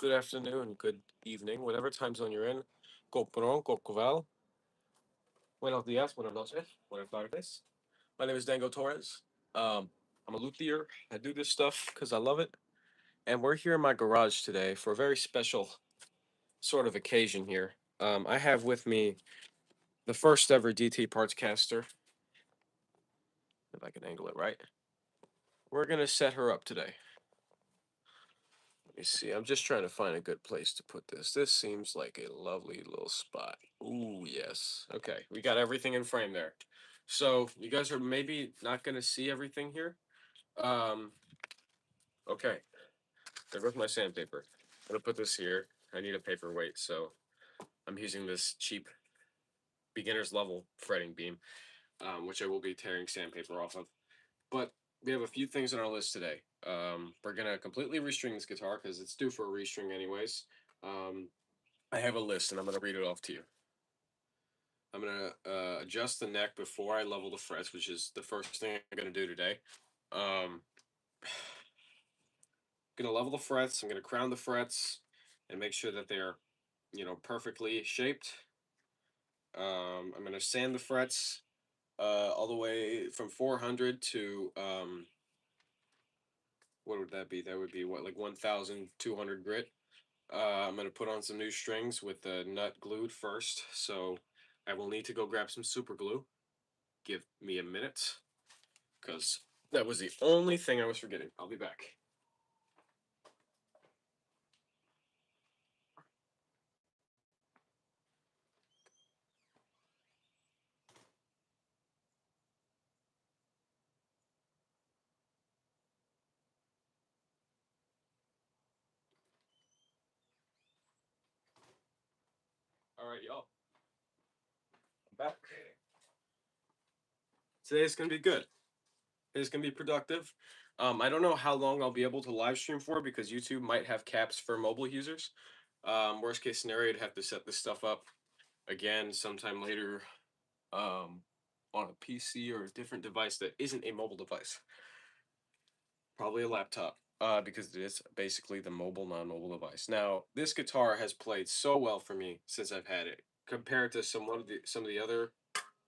good afternoon, good evening, whatever time zone you're in. Copron, Cocoval. Buenos días, buenas noches, buenas tardes. My name is Dango Torres. I'm a luthier. I do this stuff because I love it. And we're here in my garage today for a very special sort of occasion here. I have with me the first ever DT parts caster, if I can angle it right. We're going to set her up today. Let me see. I'm just trying to find a good place to put this. This seems like a lovely little spot. Ooh, yes. Okay, we got everything in frame there. So you guys are maybe not going to see everything here. Um, okay, there goes my sandpaper. I'm going to put this here. I need a paperweight, so I'm using this cheap beginner's level fretting beam, which I will be tearing sandpaper off of. But we have a few things on our list today. We're going to completely restring this guitar because it's due for a restring anyways. Um, I have a list and I'm going to read it off to you. I'm going to adjust the neck before I level the frets, which is the first thing I'm going to do today. I'm going to level the frets. I'm going to crown the frets and make sure that they're, perfectly shaped. I'm going to sand the frets all the way from 400 to, what would that be? That would be what, like 1,200 grit. I'm going to put on some new strings with the nut glued first. So I will need to go grab some super glue. Give me a minute, because that was the only thing I was forgetting. I'll be back. All right, y'all. I'm back. Today's going to be good. It's going to be productive. I don't know how long I'll be able to live stream for because YouTube might have caps for mobile users. Worst case scenario, I'd have to set this stuff up again sometime later on a PC or a different device that isn't a mobile device. Probably a laptop, because it is basically the mobile non-mobile device. Now, this guitar has played so well for me since I've had it, compared to some of the other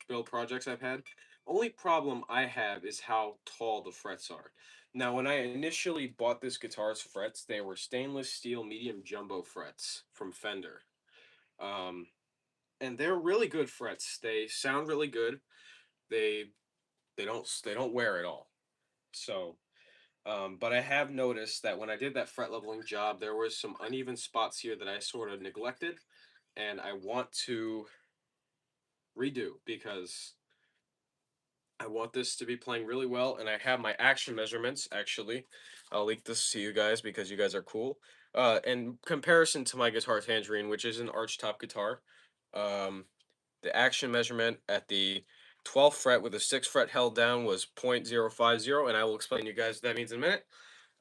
build projects I've had. Only problem I have is how tall the frets are. Now, when I initially bought this guitar's frets, they were stainless steel medium jumbo frets from Fender. Um, and they're really good frets. They sound really good. They they don't wear at all. So, but I have noticed that when I did that fret leveling job, there was some uneven spots here that I sort of neglected, and I want to redo because I want this to be playing really well, and I have my action measurements, actually. I'll link this to you guys because you guys are cool. In comparison to my guitar Tangerine, which is an archtop guitar, um, the action measurement at the 12th fret with the 6th fret held down was 0.050, and I will explain to you guys what that means in a minute.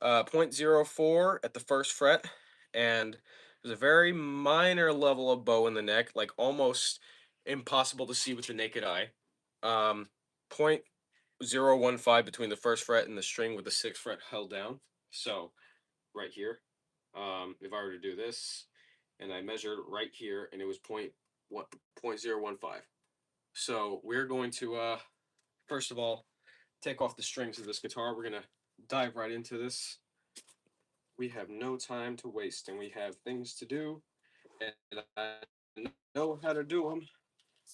0.04 at the first fret, and there's a very minor level of bow in the neck, like almost impossible to see with the naked eye. 0.015 between the first fret and the string with the 6th fret held down. So right here, if I were to do this, and I measured right here, and it was 0.015. So we're going to, first of all, take off the strings of this guitar. We're going to dive right into this. We have no time to waste, and we have things to do, and I know how to do them.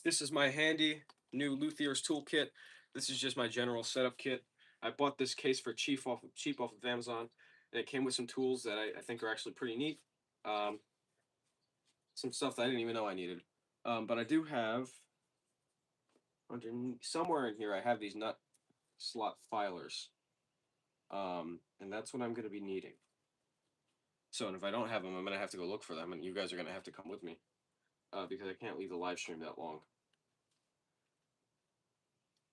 This is my handy new Luthier's toolkit. This is just my general setup kit. I bought this case for cheap off of Amazon, and it came with some tools that I think are actually pretty neat. Um, some stuff that I didn't even know I needed. But I do have, somewhere in here, I have these nut slot filers. And that's what I'm going to be needing. So, and if I don't have them, I'm going to have to go look for them, and you guys are going to have to come with me, because I can't leave the live stream that long.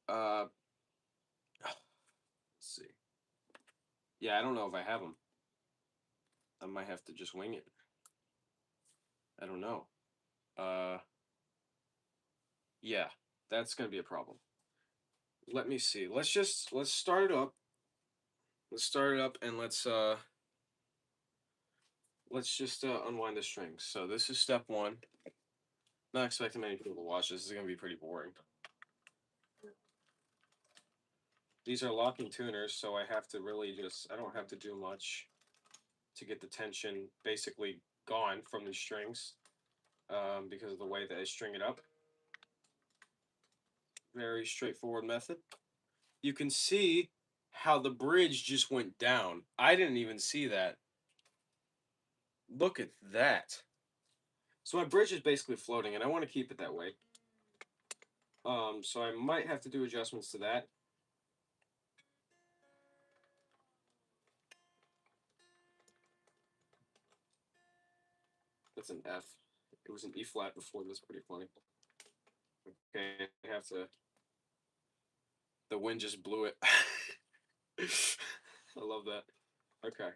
Let's see. Yeah, I don't know if I have them. I might have to just wing it. I don't know. Yeah, that's going to be a problem. Let me see. Let's start it up. Let's start it up, and let's let's just unwind the strings. So this is step one. Not expecting many people to watch this. This is gonna be pretty boring. These are locking tuners, so I have to really just, I don't have to do much to get the tension basically gone from these strings because of the way that I string it up. Very straightforward method. You can see how the bridge just went down. I didn't even see that. Look at that. So my bridge is basically floating, and I want to keep it that way. So I might have to do adjustments to that. That's an F. It was an E flat before. That's pretty funny. Okay, I have to. The wind just blew it. I love that. Okay.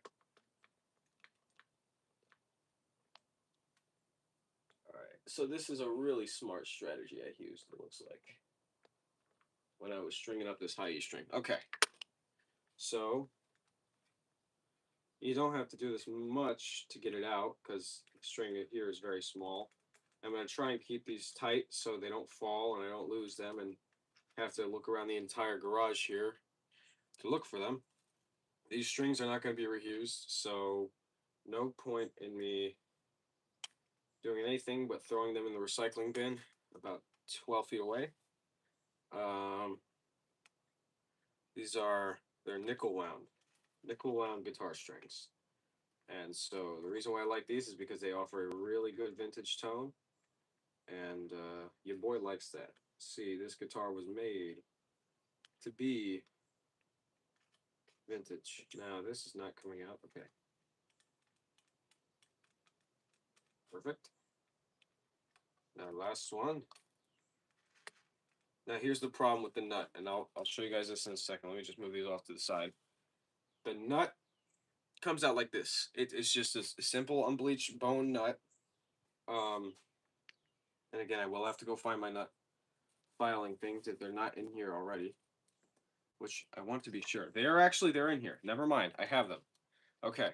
All right. So this is a really smart strategy I used. It looks like when I was stringing up this high E string. Okay. So you don't have to do this much to get it out because the string here is very small. I'm going to try and keep these tight so they don't fall and I don't lose them and have to look around the entire garage here to look for them. These strings are not going to be reused, so no point in me doing anything but throwing them in the recycling bin about 12 feet away. Um, they're nickel wound guitar strings. And so the reason why I like these is because they offer a really good vintage tone, and your boy likes that. See, this guitar was made to be vintage. Now this is not coming out. Okay, perfect. Now last one. Now here's the problem with the nut, and I'll show you guys this in a second. Let me just move these off to the side. The nut comes out like this. It's just a simple unbleached bone nut. Um, and again, I will have to go find my nut filing things if they're not in here already, which I want to be sure. They're in here. Never mind. I have them. Okay.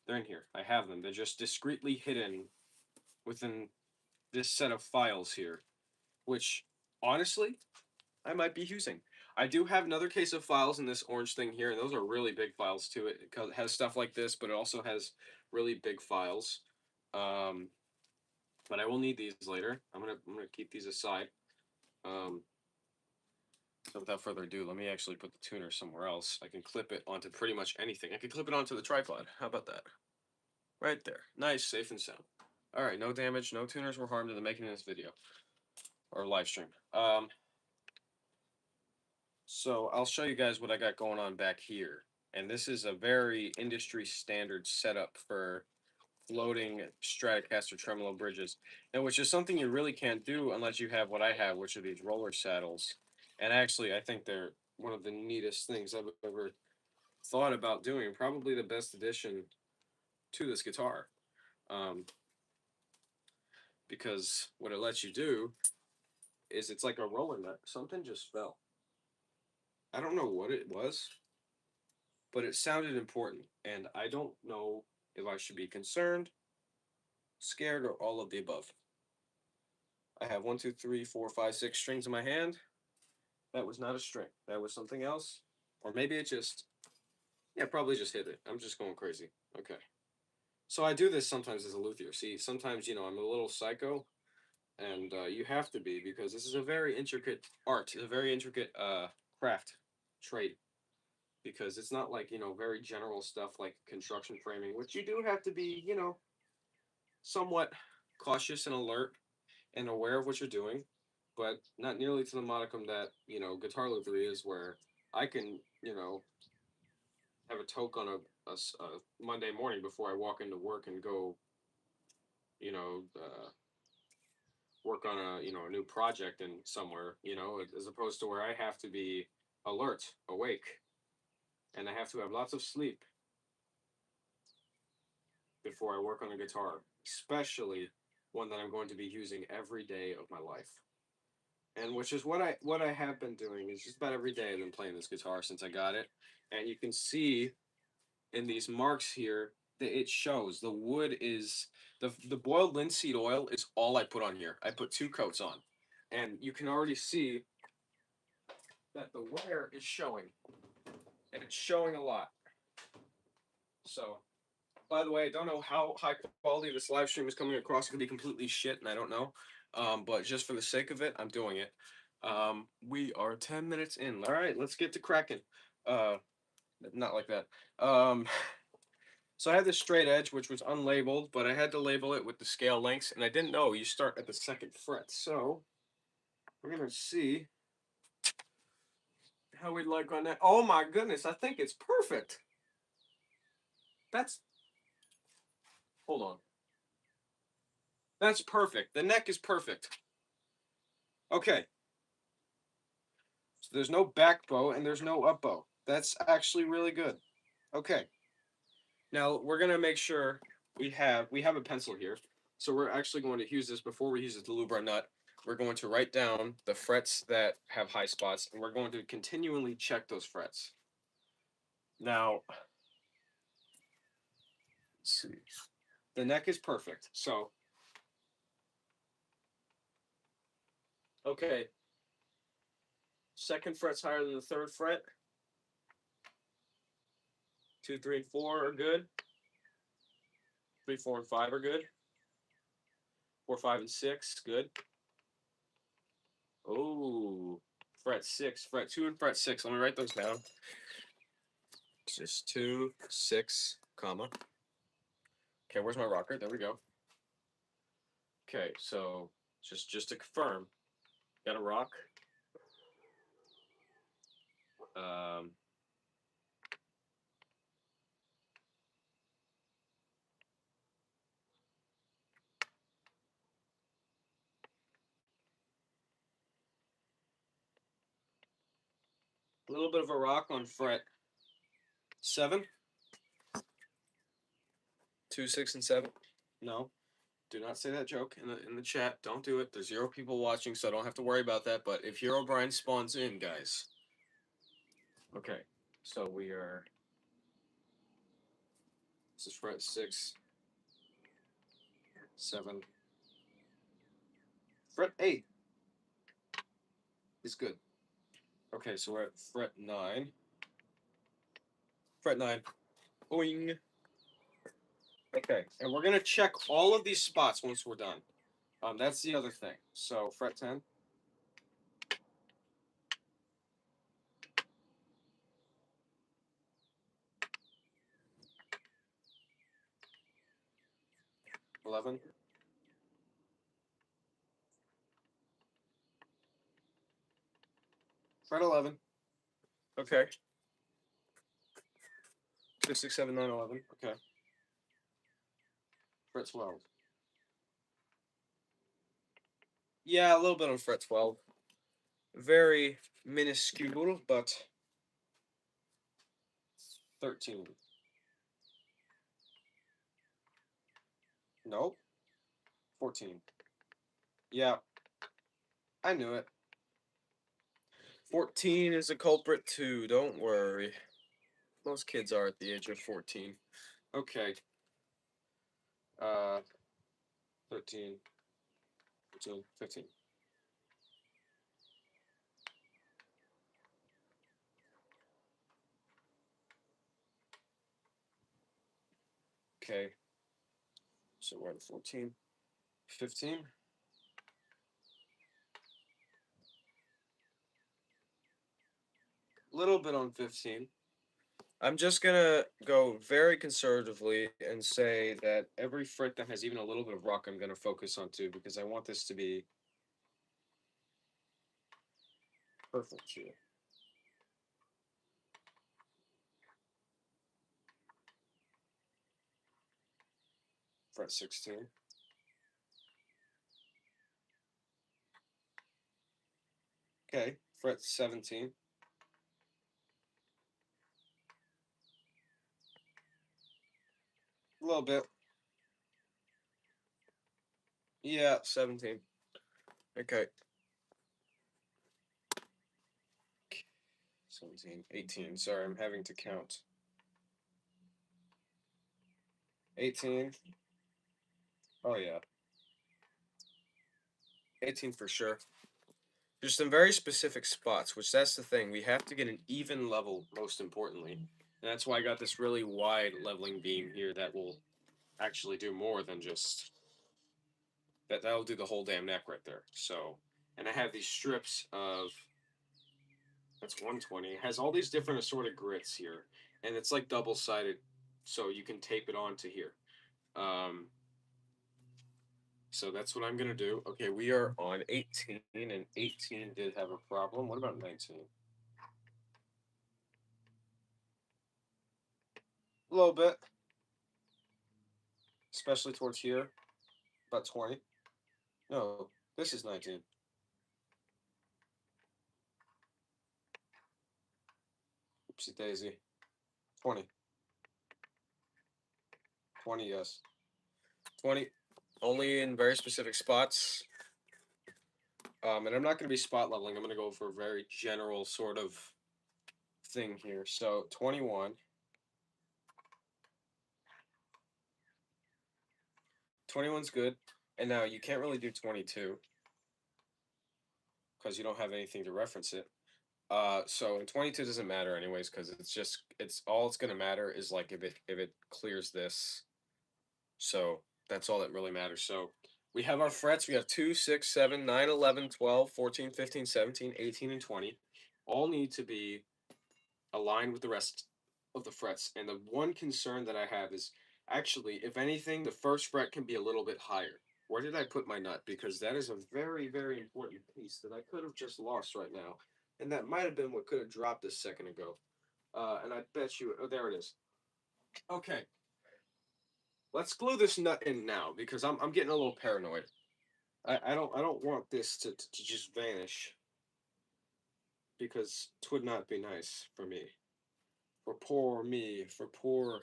They're in here. I have them. They're just discreetly hidden within this set of files here, which honestly, I might be using. I do have another case of files in this orange thing here, and those are really big files too. It has stuff like this, but it also has really big files. Um, but I will need these later. I'm gonna keep these aside. Um, so without further ado, let me actually put the tuner somewhere else. I can clip it onto pretty much anything. I can clip it onto the tripod. How about that? Right there. Nice, safe and sound. All right, no damage, no tuners were harmed in the making of this video or live stream. So I'll show you guys what I got going on back here. And this is a very industry standard setup for floating Stratocaster tremolo bridges, and which is something you really can't do unless you have what I have, which are these roller saddles. And actually, I think they're one of the neatest things I've ever thought about doing. Probably the best addition to this guitar, um, because what it lets you do is it's like a roller nut. Something just fell. I don't know what it was, but it sounded important, and I don't know if I should be concerned, scared, or all of the above. I have one, two, three, four, five, six strings in my hand. That was not a string. That was something else. Or maybe it just, yeah, probably just hit it. I'm just going crazy. Okay. So I do this sometimes as a luthier. See, sometimes, I'm a little psycho, and you have to be because this is a very intricate art, a very intricate craft, trade. Because it's not like, very general stuff like construction framing, which you do have to be, somewhat cautious and alert and aware of what you're doing, but not nearly to the modicum that guitar livery is, where I can have a toke on a Monday morning before I walk into work and go work on a new project and somewhere, as opposed to where I have to be alert, awake, and I have to have lots of sleep before I work on a guitar, especially one that I'm going to be using every day of my life. And which is what I have been doing is just about every day I've been playing this guitar since I got it. And you can see in these marks here it shows. The wood is the boiled linseed oil is all I put on here. I put 2 coats on, and you can already see that the wear is showing, and it's showing a lot. So, by the way, I don't know how high quality this live stream is coming across. It could be completely shit, and I don't know. But just for the sake of it, I'm doing it. We are 10 minutes in. All right, let's get to cracking. Uh, not like that. Um, so I had this straight edge, which was unlabeled, but I had to label it with the scale lengths, and I didn't know you start at the 2nd fret. So we're gonna see how we'd like on that. Oh my goodness, I think it's perfect. That's hold on. That's perfect. The neck is perfect. Okay. So there's no back bow and there's no up bow. That's actually really good. Okay. Now we're gonna make sure we have a pencil here. So we're actually going to use this before we use it to lube our nut. We're going to write down the frets that have high spots, and we're going to continually check those frets. Now, let's see. The neck is perfect. So, okay. 2nd fret's higher than the 3rd fret. 2, 3, and 4 are good. 3, 4, and 5 are good. 4, 5, and 6, good. Oh, fret 6, fret 2, and fret 6. Let me write those down. Just 2, 6, comma. Okay, where's my rocker? There we go. Okay, so just to confirm, got a rock. Um, a little bit of a rock on fret 7. 2, 6, and 7. No, do not say that joke in the chat. Don't do it. There's 0 people watching, so I don't have to worry about that. But if Hero Brian spawns in, guys. Okay, so we are. This is fret 6, 7. Fret 8 is good. Okay, so we're at fret 9. Fret 9. Boing. Okay, and we're gonna check all of these spots once we're done. That's the other thing. So fret 10. 11. Fret 11. Okay. 2, 6, 7, 9, 11. Okay. Fret 12. Yeah, a little bit on fret 12. Very minuscule, but 13. Nope. 14. Yeah, I knew it. 14 is a culprit too, don't worry. Most kids are at the age of 14. Okay. 13, 14, 15. Okay. So we're at 14. 15. Little bit on 15. I'm just gonna go very conservatively and say that every fret that has even a little bit of rock, I'm gonna focus on too, because I want this to be perfect here. Fret 16. Okay, fret 17. A little bit. Yeah, 17. Okay. 17, 18. Sorry, I'm having to count. 18. Oh yeah, 18 for sure. There's some very specific spots, which that's the thing. We have to get an even level, most importantly. And that's why I got this really wide leveling beam here that will actually do more than just that'll do the whole damn neck right there. So, and I have these strips of that's 120. It has all these different assorted grits here, and it's like double sided, so you can tape it onto here. Um, so that's what I'm gonna do. Okay, we are on 18, and 18 did have a problem. What about 19? A little bit, especially towards here. About 20. No, this is 19. Oopsie daisy. 20. 20, yes. 20. Only in very specific spots. And I'm not going to be spot leveling. I'm going to go for a very general sort of thing here. So 21. 21's good. And now you can't really do 22 because you don't have anything to reference it. So 22 doesn't matter anyways because it's all it's gonna matter is like if it clears this. So that's all that really matters. So we have our frets. We have 2, 6, 7, 9, 11, 12, 14, 15, 17, 18, and 20. All need to be aligned with the rest of the frets. And the one concern that I have is actually, if anything, the first fret can be a little bit higher. Where did I put my nut? Because that is a very, very important piece that I could have just lost right now. And that might have been what could have dropped a second ago. And I bet you, oh, there it is. Okay, let's glue this nut in now because I'm getting a little paranoid. I don't want this to just vanish because it would not be nice for me. For poor me, for poor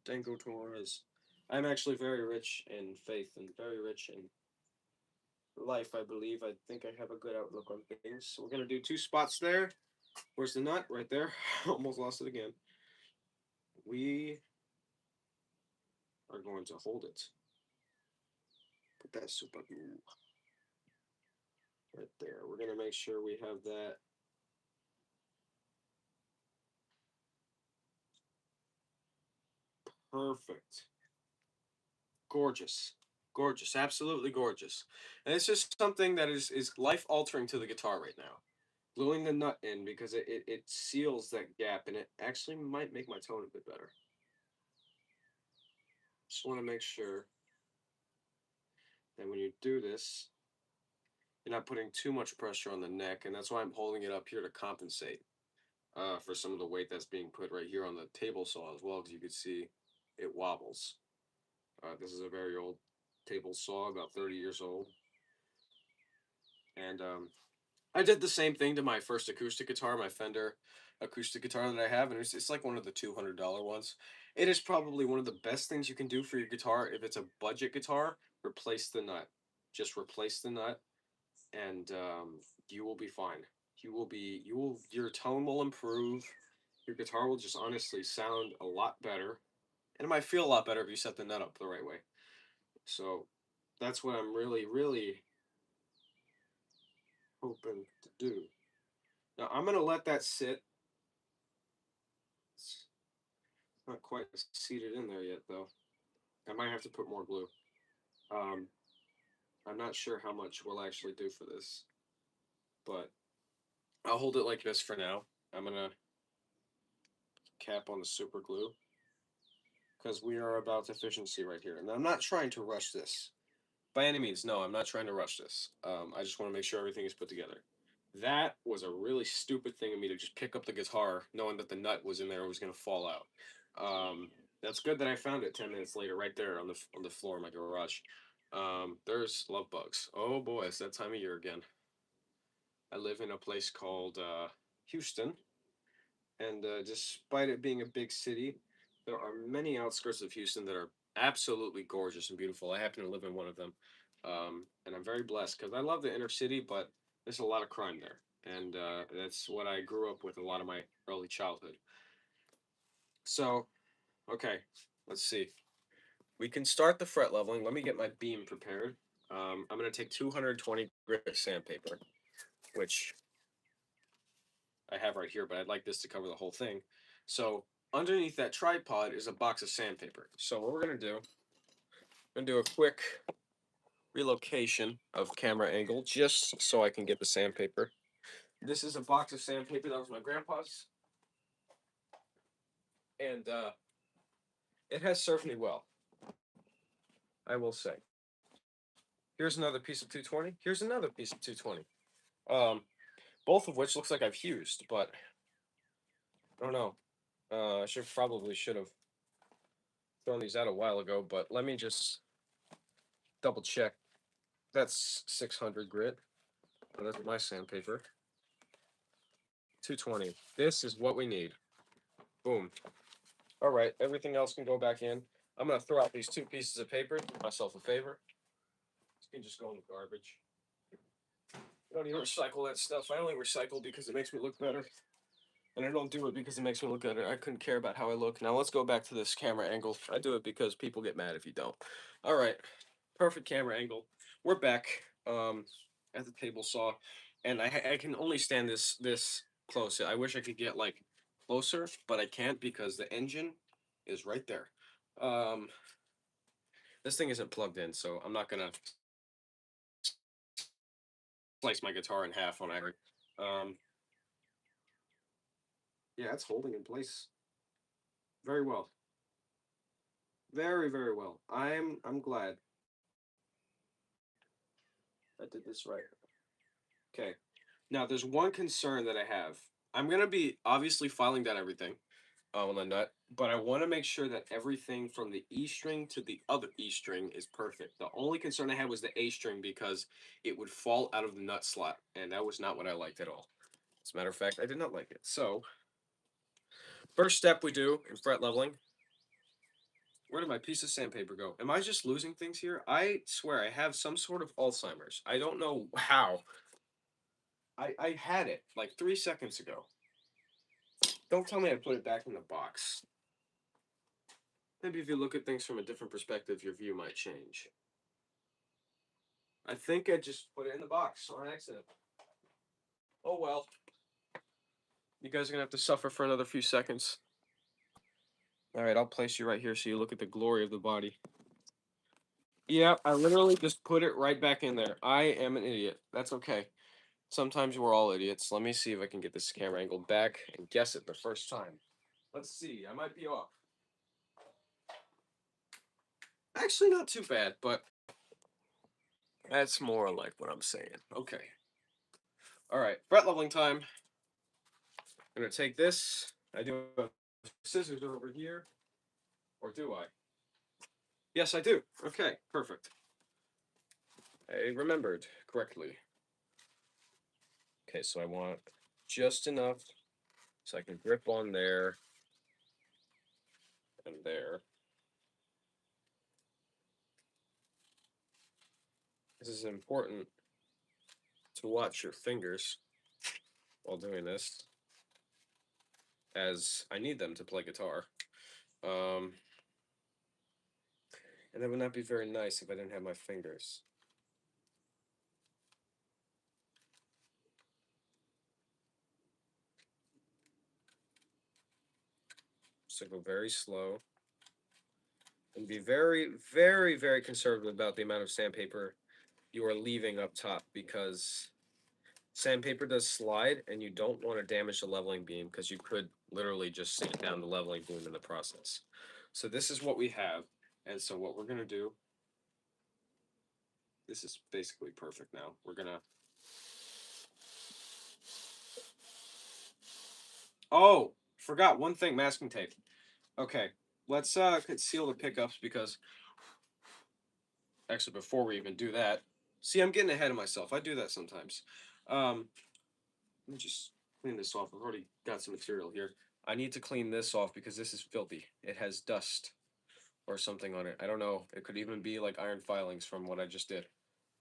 Dango Torres. I'm actually very rich in faith and very rich in life, I believe. I think I have a good outlook on things. So we're going to do 2 spots there. Where's the nut? Right there. Almost lost it again. We are going to hold it. Put that super glue right there. We're going to make sure we have that. Perfect. Gorgeous. Gorgeous. Absolutely gorgeous. And it's just something that is life altering to the guitar right now. Gluing the nut in because it seals that gap and it actually might make my tone a bit better. Just want to make sure that when you do this, you're not putting too much pressure on the neck, and that's why I'm holding it up here to compensate for some of the weight that's being put right here on the table saw as well, because you can see it wobbles. This is a very old table saw, about 30 years old, and I did the same thing to my first acoustic guitar, my Fender acoustic guitar that I have, and it's like one of the $200 ones. It is probably one of the best things you can do for your guitar. If it's a budget guitar, replace the nut. Just replace the nut, and you will be fine. Your tone will improve. Your guitar will just honestly sound a lot better, and it might feel a lot better if you set the nut up the right way. So that's what I'm really, really hoping to do. Now I'm gonna let that sit. It's not quite seated in there yet, though. I might have to put more glue. Um, I'm not sure how much we'll actually do for this, but I'll hold it like this for now. I'm gonna cap on the super glue because we are about efficiency right here, and I'm not trying to rush this by any means. No, I'm not trying to rush this. I just want to make sure everything is put together. That was a really stupid thing of me to just pick up the guitar knowing that the nut was in there and was going to fall out. That's good that I found it 10 minutes later, right there on the floor in my garage. There's love bugs. Oh boy, it's that time of year again. I live in a place called Houston, and despite it being a big city, there are many outskirts of Houston that are absolutely gorgeous and beautiful. I happen to live in one of them, and I'm very blessed because I love the inner city, but there's a lot of crime there, and that's what I grew up with a lot of my early childhood. So, okay, let's see. we can start the fret leveling. Let me get my beam prepared. I'm going to take 220 grit sandpaper, which I have right here, but I'd like this to cover the whole thing. So underneath that tripod is a box of sandpaper. So what we're going to do, I'm going to do a quick relocation of camera angle just so I can get the sandpaper. This is a box of sandpaper that was my grandpa's, and it has served me well, I will say. Here's another piece of 220. Here's another piece of 220. Um, both of which looks like I've used, but I don't know. I should have thrown these out a while ago, but let me just double check. That's 600 grit. Oh, that's my sandpaper. 220. This is what we need. Boom. All right, everything else can go back in. I'm gonna throw out these two pieces of paper. Do myself a favor. This can just go in the garbage. I don't even recycle that stuff. I only recycle because it makes me look better. And I don't do it because it makes me look better. I couldn't care about how I look. Now let's go back to this camera angle. I do it because people get mad if you don't. All right, perfect camera angle. We're back at the table saw, and I can only stand this close. I wish I could get like closer, but I can't because the engine is right there. Um, this thing isn't plugged in, so I'm not gonna slice my guitar in half on average. Um, yeah, it's holding in place very well. Very, very well. I'm glad I did this right. Okay. Now there's one concern that I have. I'm gonna be obviously filing down everything on the nut, but I want to make sure that everything from the E string to the other E string is perfect. The only concern I had was the A string because it would fall out of the nut slot, and that was not what I liked at all. As a matter of fact, I did not like it. So, first step we do in fret leveling. Where did my piece of sandpaper go? Am I just losing things here? I swear I have some sort of Alzheimer's. I don't know how. I had it like 3 seconds ago. Don't tell me I put it back in the box. Maybe if you look at things from a different perspective, your view might change. I think I just put it in the box on accident. Oh well. You guys are gonna have to suffer for another few seconds. All right, I'll place you right here so you look at the glory of the body. Yeah, I literally just put it right back in there. I am an idiot. That's okay. Sometimes we're all idiots. Let me see if I can get this camera angle back and guess it the first time. Let's see. I might be off. Actually, not too bad, but that's more like what I'm saying. Okay. All right. Fret leveling time. I'm going to take this. I do have scissors over here. Or do I? Yes, I do. Okay. Perfect. I remembered correctly. Okay, so I want just enough so I can grip on there and there. This is important to watch your fingers while doing this, as I need them to play guitar. Um, and that would not be very nice if I didn't have my fingers. So go very slow and be very, very, very conservative about the amount of sandpaper you are leaving up top because sandpaper does slide and you don't want to damage the leveling beam because you could literally just sand down the leveling beam in the process. So this is what we have. And so what we're going to do, this is basically perfect now. We're going to, oh, forgot one thing, masking tape. Okay, let's conceal the pickups because, actually before we even do that, see, I'm getting ahead of myself. I do that sometimes. Let me just clean this off. I've already got some material here. I need to clean this off because this is filthy. It has dust or something on it. I don't know. It could even be like iron filings from what I just did.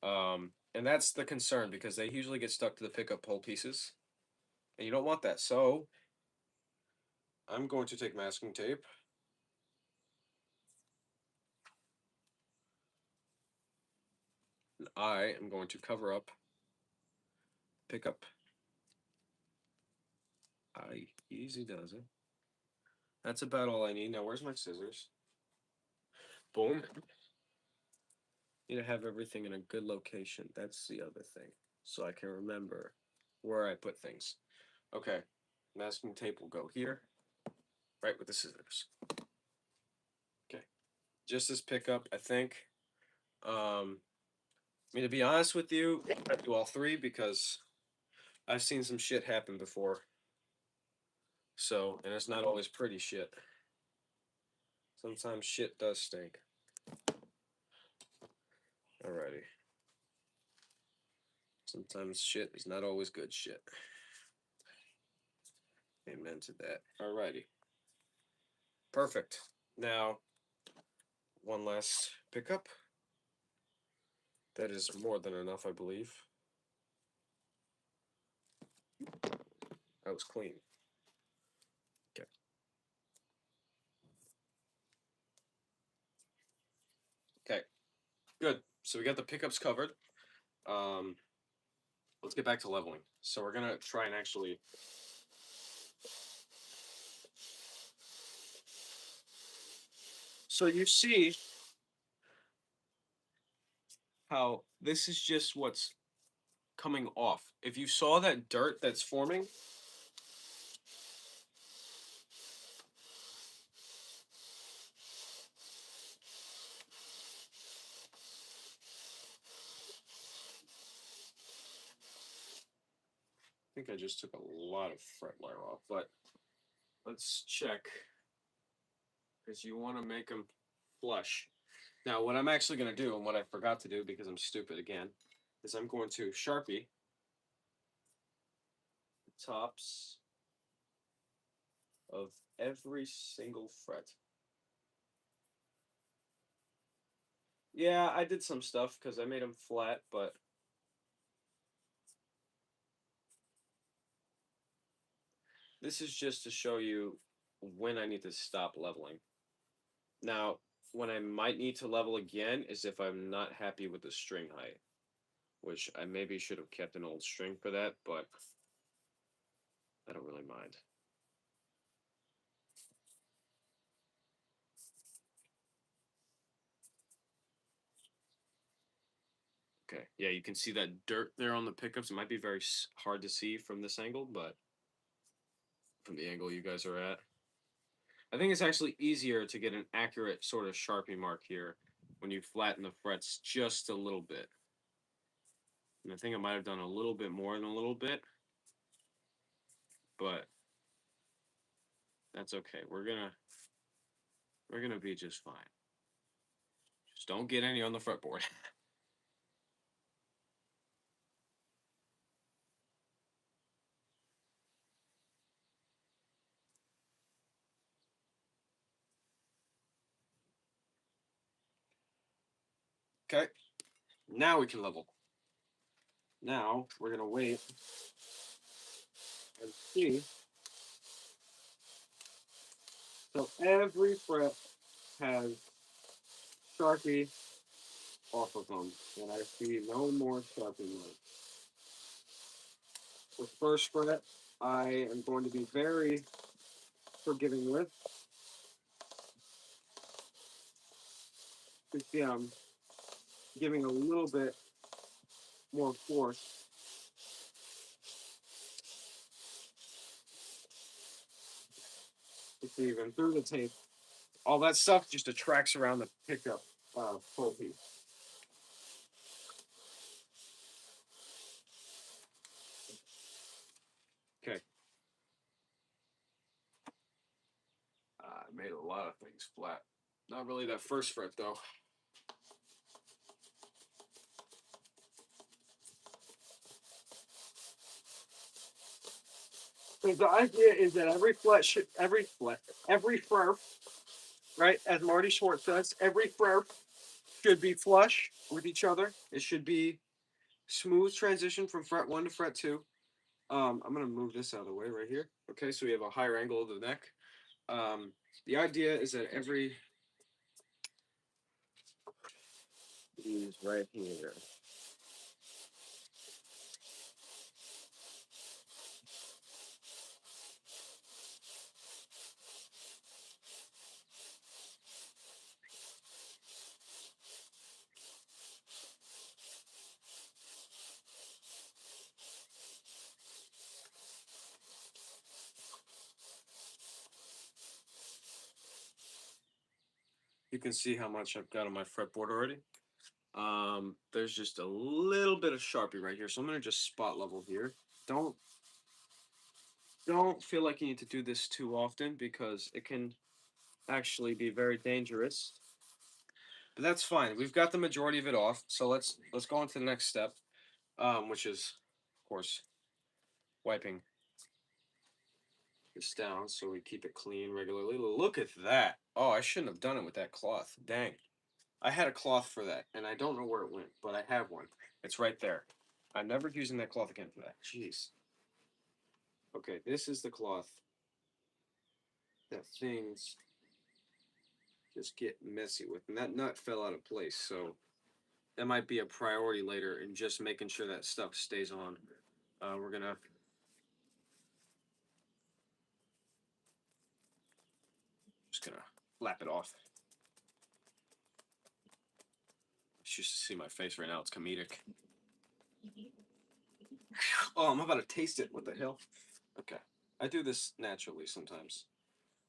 And that's the concern because they usually get stuck to the pickup pole pieces, and you don't want that. So I'm going to take masking tape. I am going to cover up, pick up. I easy does it. That's about all I need. Now, where's my scissors? Boom. Need to have everything in a good location. That's the other thing. So I can remember where I put things. Okay. Masking tape will go here, right with the scissors. Okay. Just this pickup, I think. I mean, to be honest with you, I do all three because I've seen some shit happen before. So, and it's not always pretty shit. Sometimes shit does stink. Alrighty. Sometimes shit is not always good shit. Amen to that. Alrighty. Perfect. Now, one last pickup. That is more than enough, I believe. That was clean. Okay. Okay. Good. So we got the pickups covered. Um, let's get back to leveling. So we're gonna try and actually. So you see how this is just what's coming off. If you saw that dirt that's forming, I think I just took a lot of fret wire off, but let's check because you want to make them flush. Now, what I'm actually going to do, and what I forgot to do because I'm stupid again, is I'm going to Sharpie the tops of every single fret. Yeah, I did some stuff because I made them flat, but this is just to show you when I need to stop leveling. Now, when I might need to level again is if I'm not happy with the string height, which I maybe should have kept an old string for that, but I don't really mind. Okay, yeah, you can see that dirt there on the pickups. It might be very hard to see from this angle, but from the angle you guys are at, I think it's actually easier to get an accurate sort of Sharpie mark here when you flatten the frets just a little bit. And I think I might have done a little bit more than a little bit, but that's okay. We're gonna be just fine. Just don't get any on the fretboard. Okay, now we can level. Now we're gonna wait and see. So every fret has Sharpie off of them, and I see no more Sharpie marks. The first fret, I am going to be very forgiving with. You see, I'm giving a little bit more force. You see, even through the tape, all that stuff just attracts around the pickup full piece. Okay. I made a lot of things flat. Not really that first fret though. So the idea is that every fret, right? As Marty Schwartz says, every fret should be flush with each other. It should be smooth transition from fret one to fret two. I'm gonna move this out of the way right here. Okay, so we have a higher angle of the neck. The idea is that every is right here. You can see how much I've got on my fretboard already. There's just a little bit of Sharpie right here, so I'm gonna just spot level here. Don't don't feel like you need to do this too often because it can actually be very dangerous. But that's fine. We've got the majority of it off, so let's go on to the next step, which is, of course, wiping this down so we keep it clean regularly. Look at that. Oh, I shouldn't have done it with that cloth. Dang. I had a cloth for that, and I don't know where it went, but I have one. It's right there. I'm never using that cloth again for that. Jeez. Okay, this is the cloth that things just get messy with. And that nut fell out of place, so that might be a priority later in just making sure that stuff stays on. We're gonna just gonna lap it off. You should see my face right now. It's comedic. Oh, I'm about to taste it. What the hell? Okay. I do this naturally sometimes.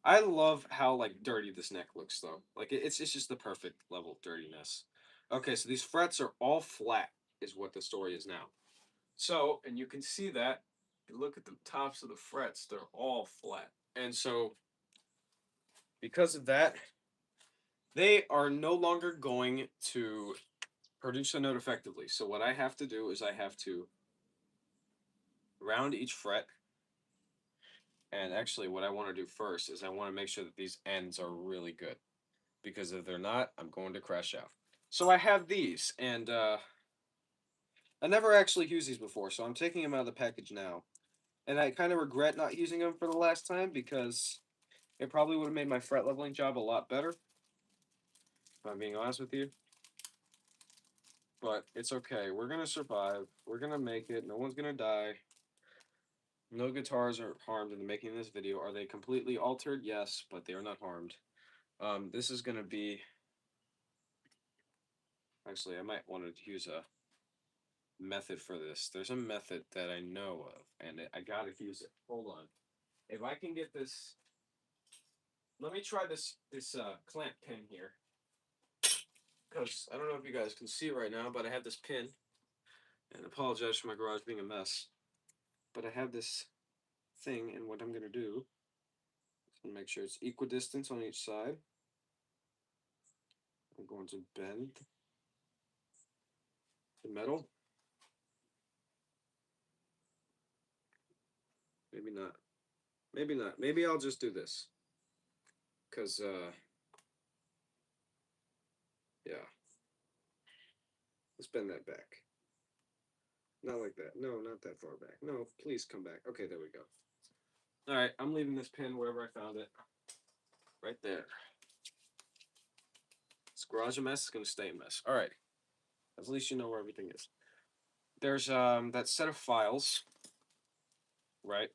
I love how like dirty this neck looks though. Like it's just the perfect level of dirtiness. Okay, so these frets are all flat is what the story is now. So, and you can see that if you look at the tops of the frets, they're all flat. And so because of that, they are no longer going to produce a note effectively. So what I have to do is I have to round each fret. And actually what I want to do first is I want to make sure that these ends are really good. Because if they're not, I'm going to crash out. So I have these, and I never actually used these before, so I'm taking them out of the package now. And I kind of regret not using them for the last time because it probably would have made my fret leveling job a lot better, if I'm being honest with you. But it's okay. We're going to survive. We're going to make it. No one's going to die. No guitars are harmed in the making of this video. Are they completely altered? Yes, but they are not harmed. This is going to be... Actually, I might want to use a method for this. There's a method that I know of, and I gotta use it. Hold on. If I can get this, let me try this clamp pin here, because I don't know if you guys can see right now, but I have this pin, and I apologize for my garage being a mess, but I have this thing, and what I'm gonna do is make sure it's equidistant on each side. I'm going to bend the metal. Maybe not. Maybe not. Maybe I'll just do this, because yeah. Let's bend that back. Not like that. No, not that far back. No, please come back. Okay, there we go. All right, I'm leaving this pin wherever I found it. Right there. This garage a mess. It's going to stay a mess. All right. At least you know where everything is. There's that set of files, right?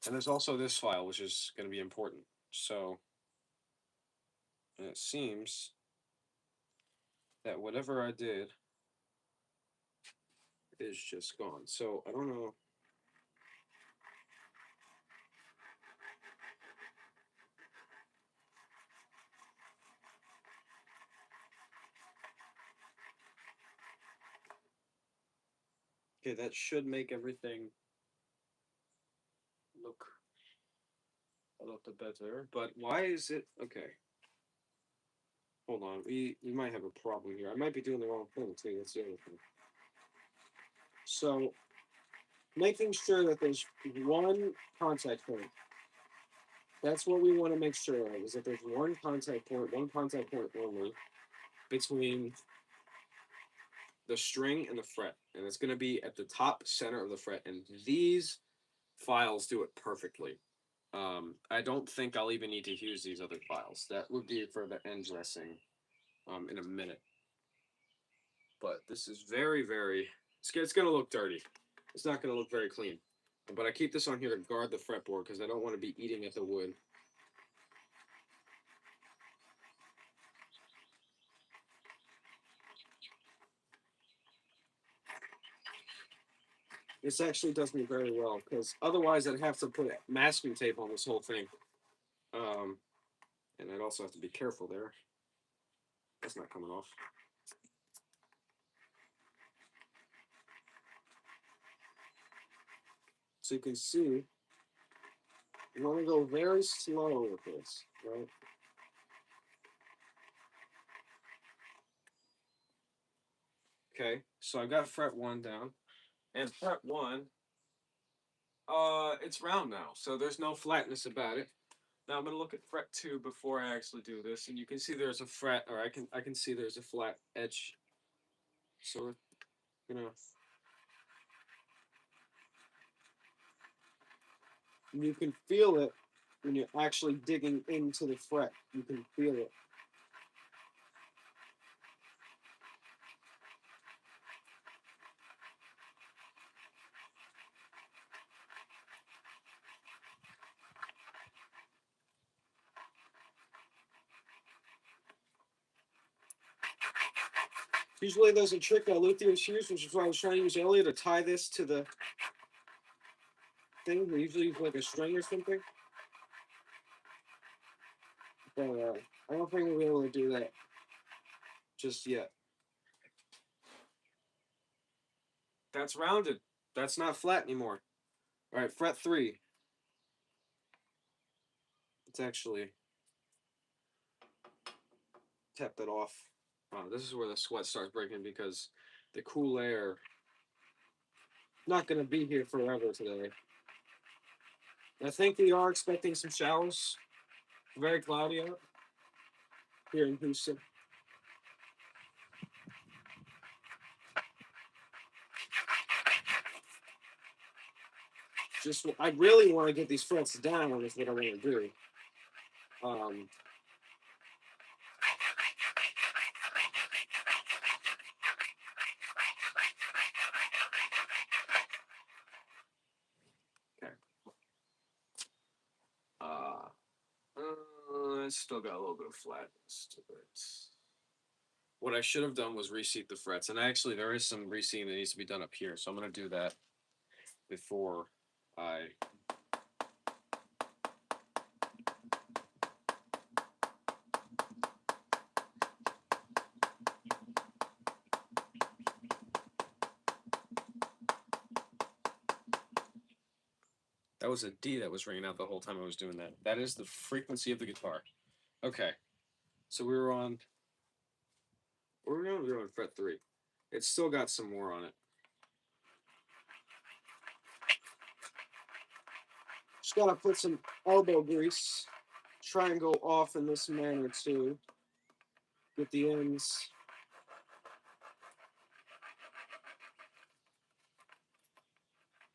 And there's also this file, which is going to be important. So, and it seems that whatever I did is just gone. So, I don't know. Okay, that should make everything look a lot better. But why is it... Okay. Hold on, we might have a problem here. I might be doing the wrong thing too. That's the other thing. So, making sure that there's one contact point. That's what we want to make sure of, is that there's one contact point only between the string and the fret. And it's going to be at the top center of the fret. And these files do it perfectly. I don't think I'll even need to use these other files. That would be for the end dressing in a minute. But this is very, very... It's going to look dirty. It's not going to look very clean. But I keep this on here to guard the fretboard because I don't want to be eating at the wood. This actually does me very well because otherwise I'd have to put masking tape on this whole thing. And I'd also have to be careful there. That's not coming off. So you can see, you want to go very slow with this, right? Okay, so I got fret 1 down. And fret 1, it's round now, so there's no flatness about it. Now I'm gonna look at fret 2 before I actually do this, and you can see there's a fret, or I can see there's a flat edge. So we're gonna, you can feel it when you're actually digging into the fret. You can feel it. Usually there's a trick that luthiers use, which is what I was trying to use earlier, to tie this to the thing. They usually use like a string or something. But I don't think we'll be able to do that just yet. That's rounded. That's not flat anymore. All right, fret 3. It's actually tapped it off. Wow, this is where the sweat starts breaking because the cool air not going to be here forever today. I think we are expecting some showers. Very cloudy out here in Houston. Just, I really want to get these frets down. Is what I want to do. Um, okay. It's still got a little bit of flatness to it. What I should have done was reseat the frets, and actually there is some reseating that needs to be done up here, so I'm going to do that before I. That was a D that was ringing out the whole time I was doing that. That is the frequency of the guitar. Okay, so we were on. We were on fret 3. It's still got some more on it. Just gotta put some elbow grease. Try and go off in this manner too. Get the ends.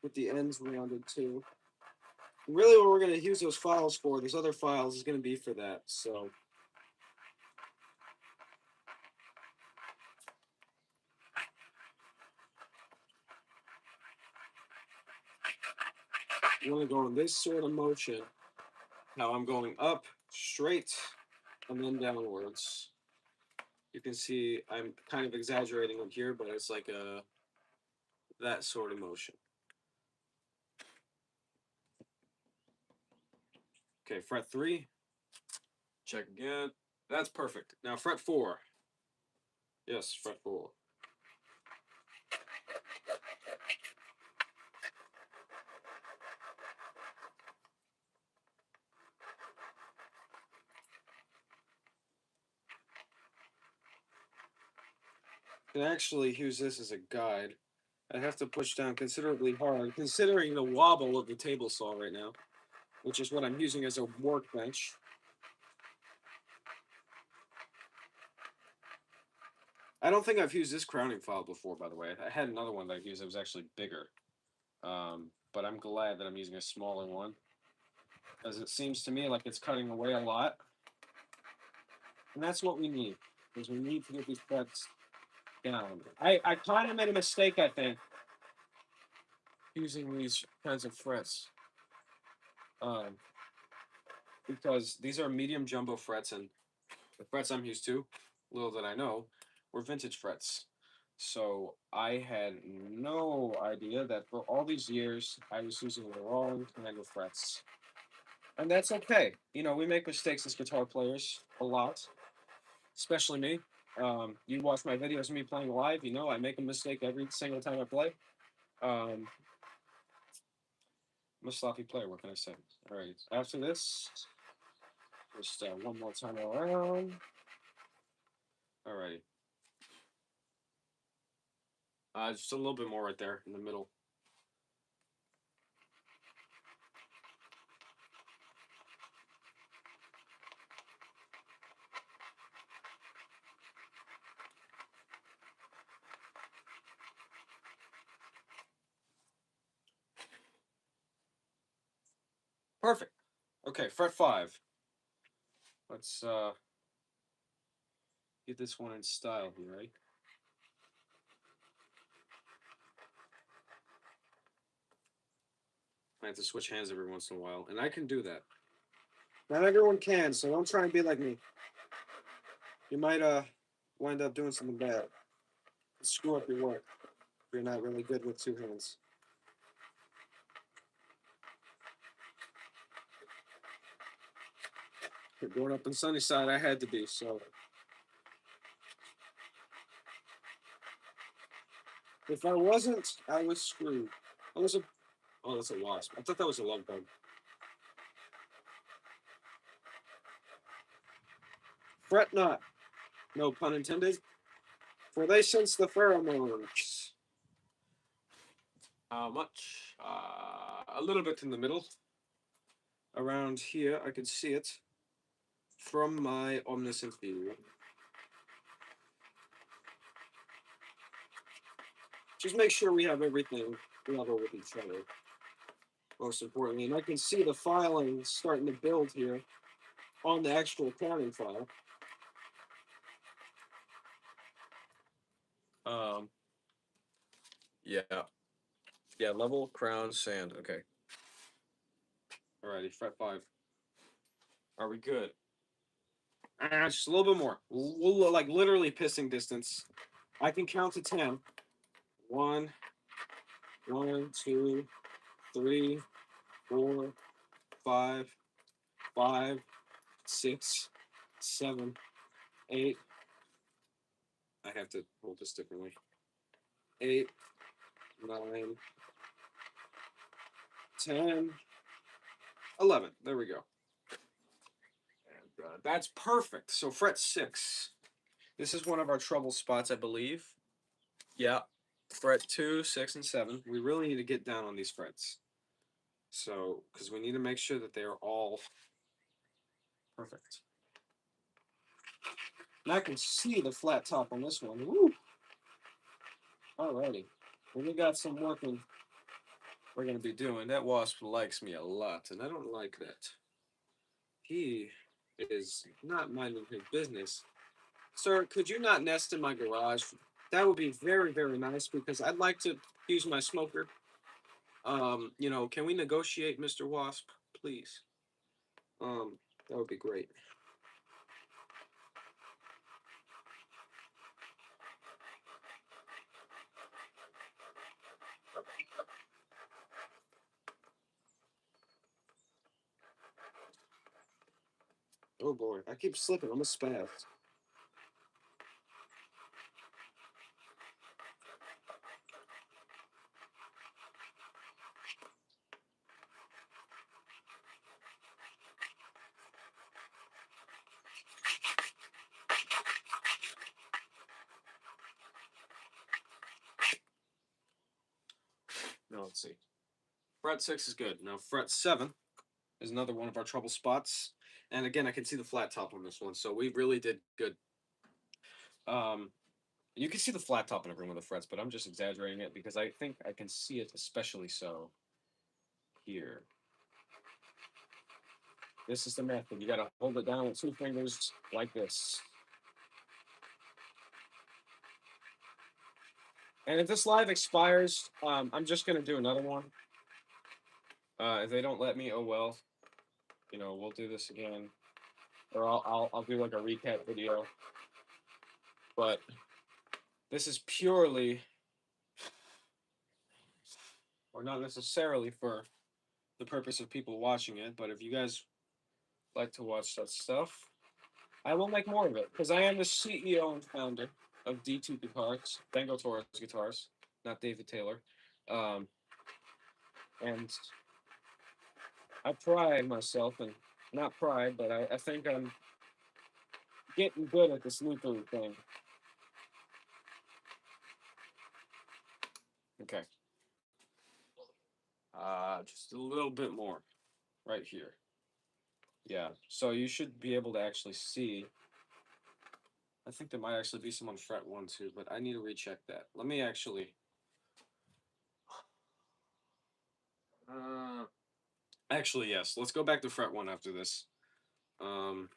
Get the ends rounded too. Really, what we're gonna use those files for, those other files, is gonna be for that. So. You want to go in this sort of motion. Now I'm going up, straight, and then downwards. You can see I'm kind of exaggerating on here, but it's like that sort of motion. Okay, fret 3. Check again. That's perfect. Now fret 4. Yes, fret 4. I can actually use this as a guide. I have to push down considerably hard, considering the wobble of the table saw right now, which is what I'm using as a workbench. I don't think I've used this crowning file before, by the way. I had another one that I used that was actually bigger. But I'm glad that I'm using a smaller one, as it seems to me like it's cutting away a lot. And that's what we need, because we need to get these frets down. I kind of made a mistake, I think, using these kinds of frets. Because these are medium jumbo frets, and the frets I'm used to, little that I know, were vintage frets. So I had no idea that for all these years I was using the wrong kind of frets. And that's okay. You know, we make mistakes as guitar players a lot, especially me. You watch my videos of me playing live, you know I make a mistake every single time I play. Um, I'm a sloppy player. What can I say? All right. After this, just one more time around. All right. Just a little bit more right there in the middle. Perfect. Okay, fret 5. Let's get this one in style here, right? I have to switch hands every once in a while, and I can do that. Not everyone can, so don't try and be like me. You might wind up doing something bad. Screw up your work if you're not really good with two hands. Growing up in Sunnyside, I had to be, so if I wasn't, I was screwed. I was a Oh, that's a wasp. I thought that was a love bug. Fret not, no pun intended, for they sense the pheromones. How much? A little bit in the middle. Around here, I can see it from my omniscient view. Just make sure we have everything level with each other. Most importantly, and I can see the filing starting to build here on the actual accounting file. Um, yeah, yeah, level, crown, sand. Okay. Alrighty, fret 5. Are we good? Just a little bit more. We'll like literally pissing distance. I can count to 10. 1, 1, 2, 3, 4, 5, 5, 6, 7, 8. I have to hold this differently. 8, 9, 10, 11. There we go. And that's perfect. So fret 6. This is one of our trouble spots, I believe. Yeah. Fret 2, 6, and 7. We really need to get down on these frets. So, because we need to make sure that they are all perfect. And I can see the flat top on this one. Woo! Alrighty. Well, we got some working we're going to be doing. That wasp likes me a lot, and I don't like that. He is not minding his business. Sir, could you not nest in my garage? That would be very, very nice because I'd like to use my smoker. Can we negotiate, Mr. Wasp, please? That would be great. Oh boy, I keep slipping. I'm a spaz. Now let's see. Fret 6 is good. Now fret 7 is another one of our trouble spots. And again, I can see the flat top on this one, so we really did good. Um, you can see the flat top in every one of the frets, but I'm just exaggerating it because I think I can see it especially so here. This is the method. You got to hold it down with 2 fingers like this. And if this live expires, I'm just gonna do another one. If they don't let me, oh well. We'll do this again, or I'll do like a recap video. But this is purely, or not necessarily for the purpose of people watching it. But if you guys like to watch that stuff, I will make more of it because I am the CEO and founder of D2 Guitars, Bengal Taurus Guitars, not David Taylor. Um, and I pride myself, and not pride, but I think I'm getting good at this loop thing. Okay. Just a little bit more right here. Yeah. So you should be able to actually see. I think there might actually be some on fret one too, but I need to recheck that. Let me actually. Uh, Actually, yes. Let's go back to fret one after this. Um,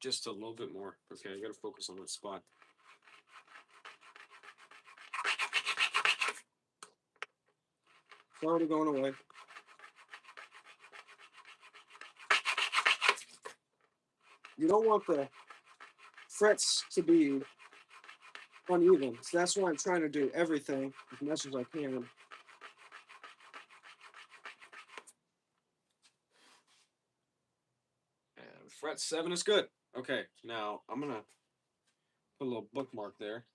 just a little bit more. Okay, I gotta focus on that spot. It's already going away. You don't want the frets to be uneven. So that's why I'm trying to do everything as much as I can. And fret 7 is good. Okay, now I'm gonna put a little bookmark there.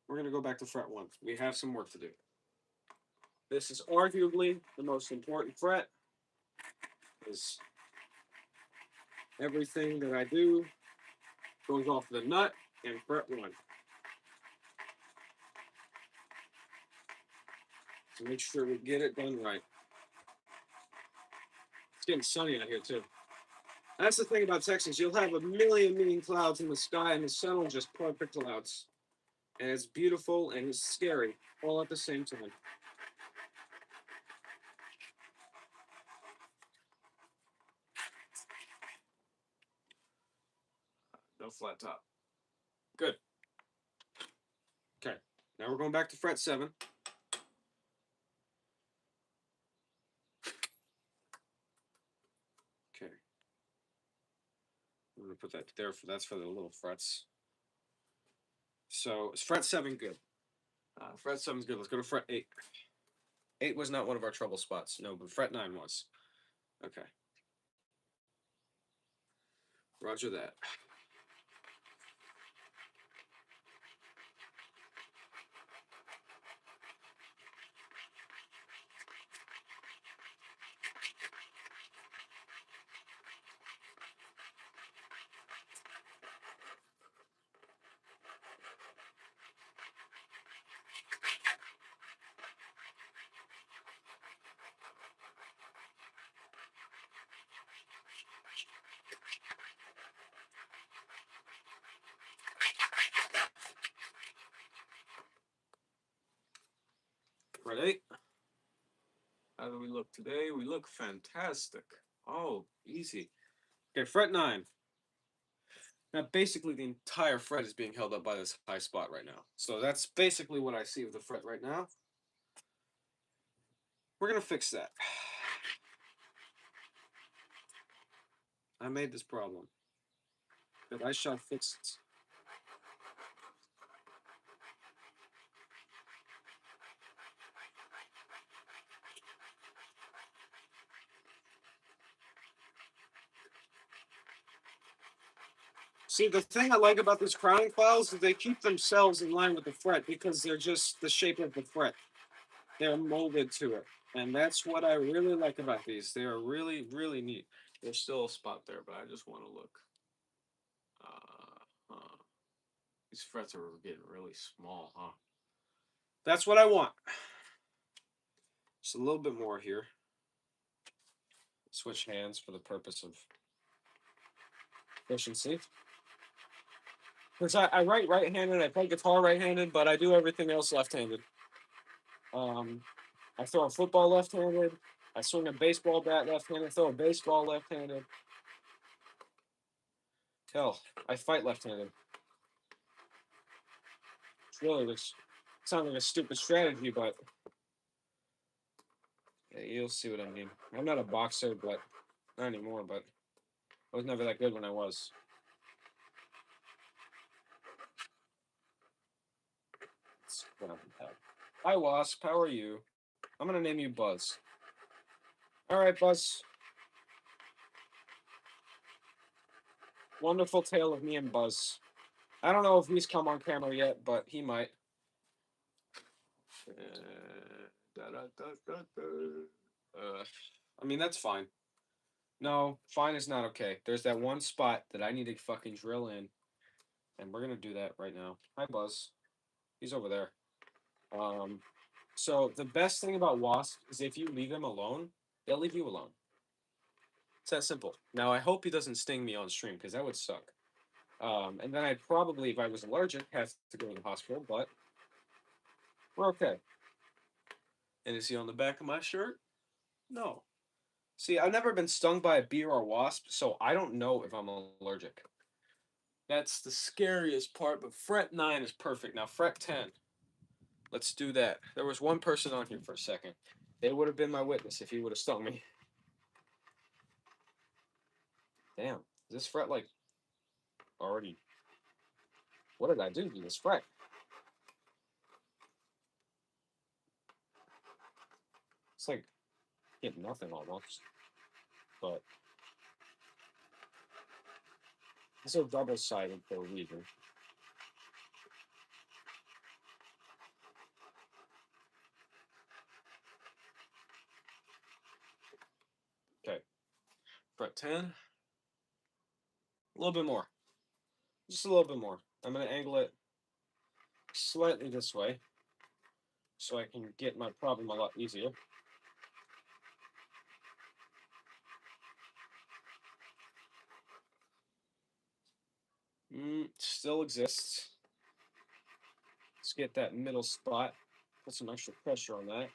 We're gonna go back to fret 1. We have some work to do. This is arguably the most important fret. Is everything that I do goes off the nut and fret 1. So make sure we get it done right. It's getting sunny out here too. That's the thing about Texas. You'll have a million clouds in the sky, and the sun will just part the clouds. And it's beautiful and it's scary all at the same time. No flat top. Good. Okay. Now we're going back to fret 7. Okay. I'm going to put that there. That's for the little frets. So is fret 7 good? Fret 7 is good. Let's go to fret 8. 8 was not one of our trouble spots. No, but fret 9 was. Okay. Roger that. Fret 8. How do we look today? We look fantastic. Oh, easy. Okay, fret 9. Now, basically, the entire fret is being held up by this high spot right now. So that's basically what I see with the fret right now. We're going to fix that. I made this problem, but I shall fix it. See, the thing I like about these crowning files is they keep themselves in line with the fret because they're just the shape of the fret. They're molded to it. And that's what I really like about these. They are really neat. There's still a spot there, but I just want to look. These frets are getting really small, huh? That's what I want. Just a little bit more here. Switch hands for the purpose of efficiency. Because I write right-handed, I play guitar right-handed, but I do everything else left-handed. I throw a football left-handed. I swing a baseball bat left-handed. Throw a baseball left-handed. Hell, I fight left-handed. It's really this sounds like a stupid strategy, but yeah, you'll see what I mean. I'm not a boxer, but not anymore. But I was never that good when I was. It's what I'm about. Hi, Wasp. How are you? I'm gonna name you Buzz. All right, Buzz. Wonderful tale of me and Buzz. I don't know if he's come on camera yet, but he might. Uh, I mean, that's fine. No, fine is not okay. There's that one spot that I need to fucking drill in, and we're gonna do that right now. Hi, Buzz. He's over there. Um, so the best thing about wasps is if you leave them alone, they'll leave you alone. It's that simple. Now I hope he doesn't sting me on stream because that would suck. And then I'd probably, if I was allergic, have to go to the hospital. But we're okay. And is he on the back of my shirt? No. See, I've never been stung by a bee or a wasp, so I don't know if I'm allergic. That's the scariest part, but fret 9 is perfect. Now, fret 10. Let's do that. There was one person on here for a second. They would have been my witness if he would have stung me. Damn. Is this fret, like, already... What did I do to this fret? It's like, hit nothing almost. But... It's a double-sided for a reason. Okay. Fret 10. A little bit more. Just a little bit more. I'm going to angle it slightly this way so I can get my problem a lot easier. Still exists. Let's get that middle spot. Put some extra pressure on that.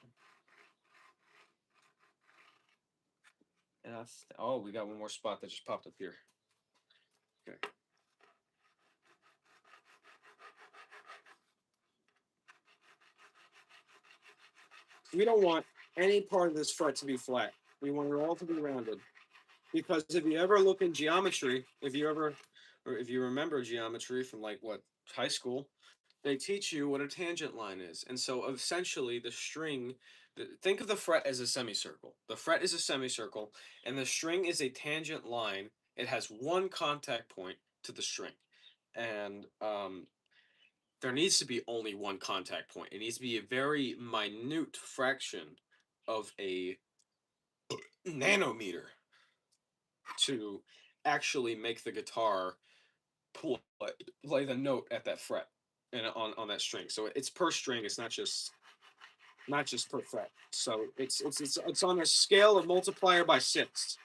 And oh, we got one more spot that just popped up here. Okay. We don't want any part of this fret to be flat. We want it all to be rounded. Because if you ever look in geometry, if you remember geometry from like what, high school, they teach you what a tangent line is. And so essentially the string, think of the fret as a semicircle. The fret is a semicircle and the string is a tangent line. It has one contact point to the string. And there needs to be only one contact point. It needs to be a very minute fraction of a nanometer to actually make the guitar play the note at that fret and on that string. So it's per string. It's not just per fret. So it's on a scale of multiplier by 6.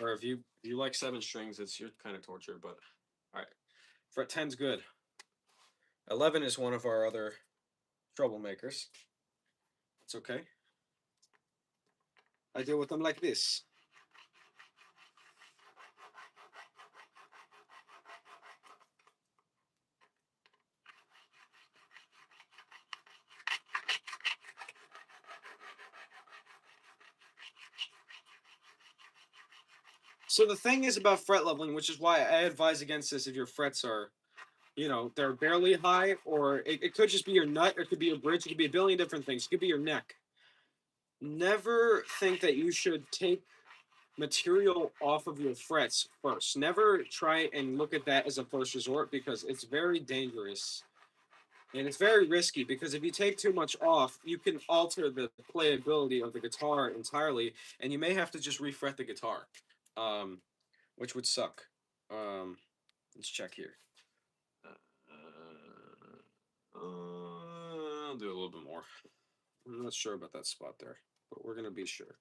Or if you like 7 strings, it's your kind of torture. But all right, fret 10's good. 11 is one of our other troublemakers. It's okay. I deal with them like this. So the thing is about fret leveling, which is why I advise against this if your frets are, they're barely high, or it could just be your nut, or it could be your bridge, it could be a billion different things. It could be your neck. Never think that you should take material off of your frets first. Never try and look at that as a first resort because it's very dangerous. And it's very risky because if you take too much off, you can alter the playability of the guitar entirely, and you may have to just refret the guitar, which would suck. Let's check here. I'll do a little bit more. I'm not sure about that spot there, but we're gonna be sure.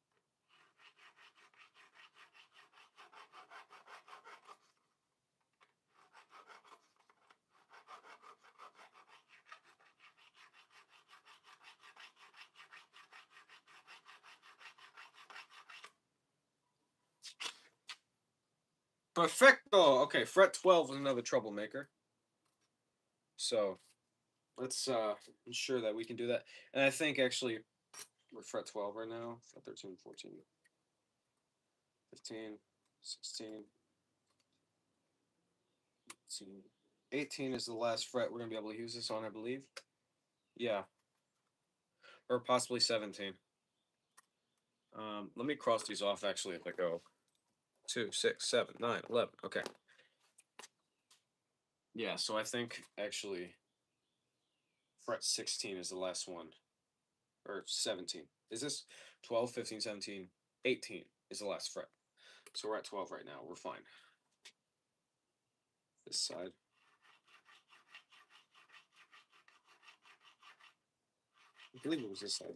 Perfecto. Okay, fret 12 is another troublemaker. So let's ensure that we can do that. And I think actually we're fret 12 right now. Fret 13, 14, 15, 16, 17. 18 is the last fret we're gonna be able to use this on, I believe. Yeah. Or possibly 17. Let me cross these off actually if I go 2, 6, 7, 9, 11. Okay. Yeah, so I think actually fret 16 is the last one. Or 17. Is this 12, 15, 17, 18 is the last fret. So we're at 12 right now. We're fine. This side. I believe it was this side.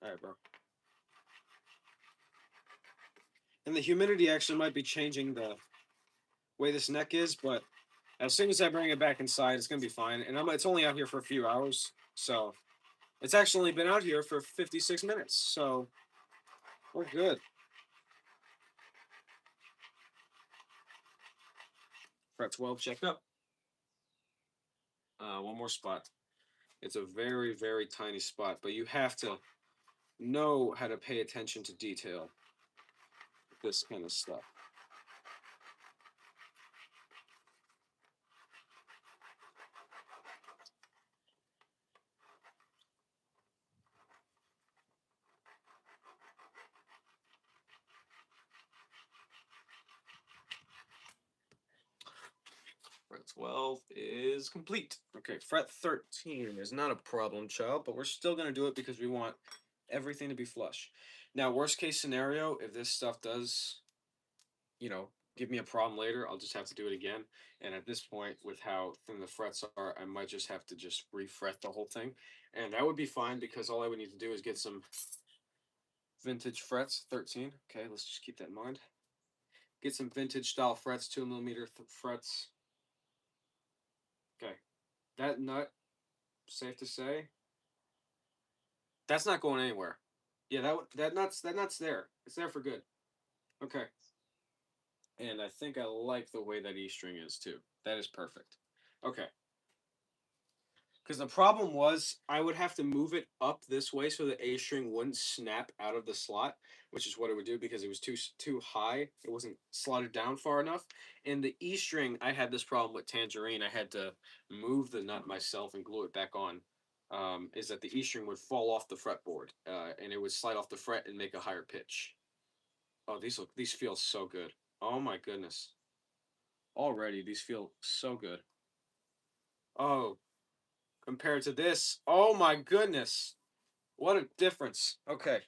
All right, bro. And the humidity actually might be changing the way this neck is, but as soon as I bring it back inside, it's gonna be fine. And it's only out here for a few hours, so it's actually been out here for 56 minutes, so we're good. Fret 12 checked up. One more spot. It's a very, very tiny spot, but you have to know how to pay attention to detail with this kind of stuff. Fret 12 is complete. Okay, fret 13 is not a problem, child, but we're still going to do it because we want everything to be flush. Now, worst case scenario, if this stuff does, give me a problem later, I'll just have to do it again. And at this point, with how thin the frets are, I might just have to just refret the whole thing. And that would be fine because all I would need to do is get some vintage frets, 13. Okay, let's just keep that in mind. Get some vintage style frets, 2 millimeter frets. Okay, that nut, safe to say, that's not going anywhere. Yeah, that nut's there. It's there for good. Okay. And I think I like the way that E string is too. That is perfect. Okay. Because the problem was I would have to move it up this way so the A string wouldn't snap out of the slot, which is what it would do because it was too high. It wasn't slotted down far enough. And the E string, I had this problem with Tangerine. I had to move the nut myself and glue it back on. Is that the E string would fall off the fretboard and it would slide off the fret and make a higher pitch. Oh, these feel so good. Oh my goodness. Already these feel so good. Oh, compared to this, oh my goodness. What a difference. Okay.